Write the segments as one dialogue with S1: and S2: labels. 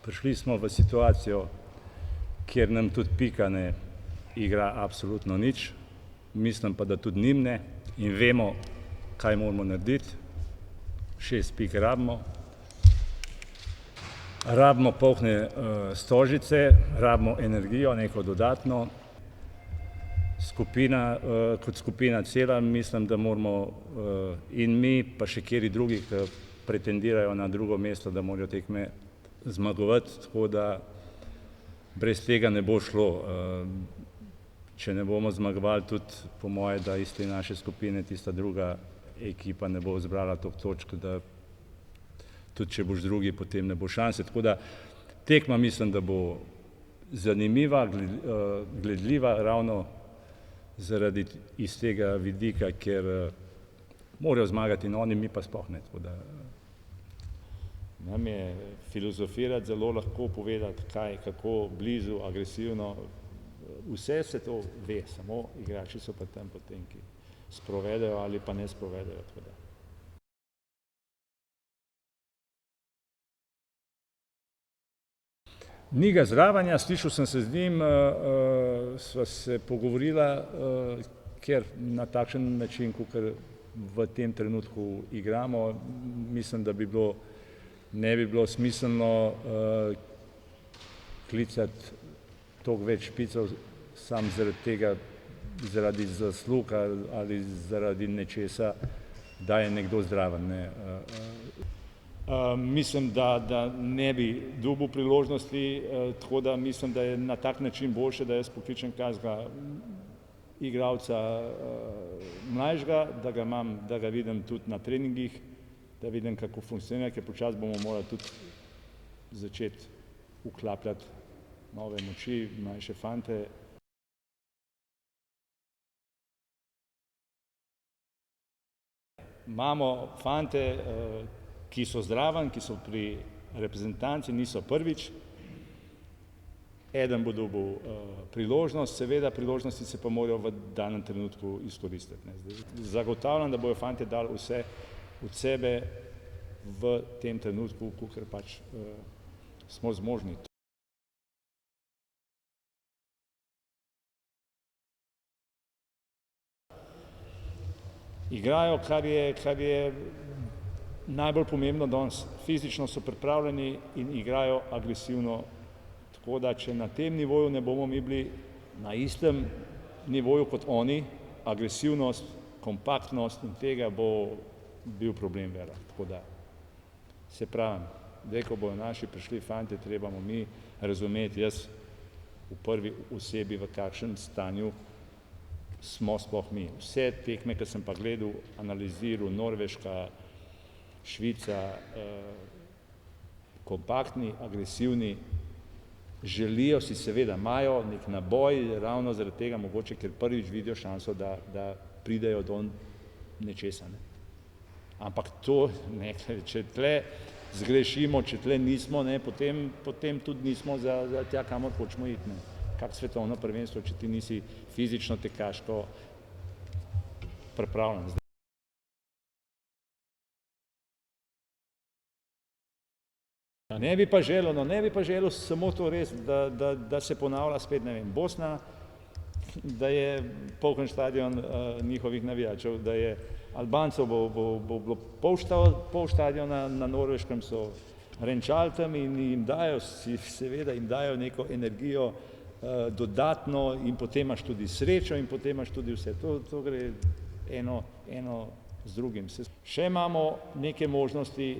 S1: Prišli smo v situacijo, kjer nam tudi Pika ne igra absolutno nič, mislim pa, da tudi njim ne, in vemo, kaj moramo narediti. 6 pik rabimo. Rabimo polne stožice, rabimo energijo, neko dodatno. Kot skupina cela mislim, da moramo in mi, pa še kateri drugi, ki pretendirajo na drugo mesto, da morajo tekme zmagovati, tako da brez tega ne bo šlo. Če ne bomo zmagovali, tudi po moje, da iz te naše skupine tista druga ekipa ne bo zbrala toliko točk, da tudi če boš drugi, potem ne bo šanse. Tako da tekma mislim, da bo zanimiva, gledljiva, ravno zaradi iz tega vidika, ker morajo zmagati in oni, mi pa sploh ne. Nam je filozofirati zelo lahko, povedati kaj, kako, blizu, agresivno, vse se to ve, samo igrači so pa tam potem, ki sprovedejo ali pa ne sprovedejo. Ni ga zraven, slišal sem se z njim, sva se pogovorila, ker na takšen način, kakor v tem trenutku igramo, mislim, da ne bi bilo smiselno klicati toliko več špicov samo zaradi tega, zaradi zaslug ali zaradi nečesa, da je nekdo zraven. Mislim, da ne bi dobil priložnosti, tako da mislim, da je na tak način boljše, da jaz pokličem kakega igralca mlajšega, da ga vidim tudi na treningih, da vidim, kako funkcionira, ker počasi bomo morali tudi začeti vklapljati nove moči, mlajše fante. Imamo fante, ki so zraven, ki so pri reprezentanci, niso prvič. Eden bo dobil priložnost, seveda priložnosti se pa morajo v danem trenutku izkoristiti. Zagotavljam, da bojo fantje dali vse od sebe v tem trenutku, kakor pač smo zmožni. Igrajo, kar je najbolj pomembno danes. Fizično so pripravljeni in igrajo agresivno. Tako da, če na tem nivoju ne bomo mi bili na istem nivoju kot oni, agresivnost, kompaktnost in tega bo bil problem velik. Tako da, se pravim, zdaj, ko bojo naši prišli fantje, trebamo mi razumeti, jaz v prvi osebi, v kakšnem stanju smo sploh mi. Vse tekme, ki sem pa gledal, analiziral, Norveška, Švica, kompaktni, agresivni, želijo si, seveda imajo nek naboj, ravno zaradi tega mogoče, ker prvič vidijo šanso, da pridejo do nečesa. Ampak to, če tle zgrešimo, če tle nismo, potem tudi nismo za tja, kamor hočemo iti. Kak svetovno prvenstvo, če ti nisi fizično, tekaško pripravljen. Ne bi pa želel samo to res, da se ponavlja spet, ne vem, Bosna, da je poln stadion njihovih navijačev, da je Albancev bo bilo pol stadiona, na Norveškem so renčali tam in jim dajo, seveda jim dajo neko energijo dodatno in potem imaš tudi srečo in potem imaš tudi vse. To gre eno z drugim. Še imamo neke možnosti,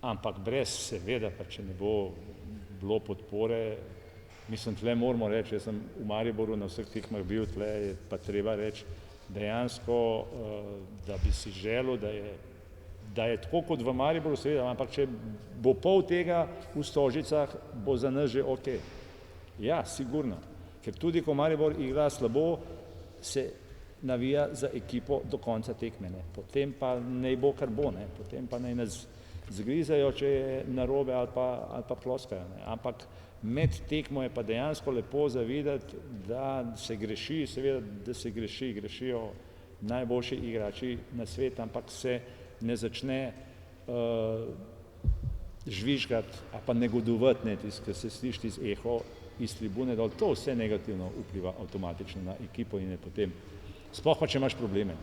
S1: ampak brez, seveda, pa če ne bo bilo podpore, mislim, tle moramo reči, jaz sem v Mariboru na vseh tekmah bil, tle je pa treba reči dejansko, da bi si želel, da je tako kot v Mariboru, seveda, ampak če bo pol tega v Stožicah, bo za nas že ok. Ja, sigurno, ker tudi ko Maribor igra slabo, se navija za ekipo do konca tekme. Potem pa naj bo, kar bo, potem pa naj nas zgrizajo, če je narobe ali pa ploskajo. Ampak med tekmo je pa dejansko lepo zavideti, da se greši, seveda, da se grešijo najboljši igrači na svetu, ampak se ne začne žvižgati, a pa negodovati, ne, ker se sliši iz eho, iz tribune dol, to vse negativno vpliva avtomatično na ekipo in je potem, sploh pa če imaš probleme.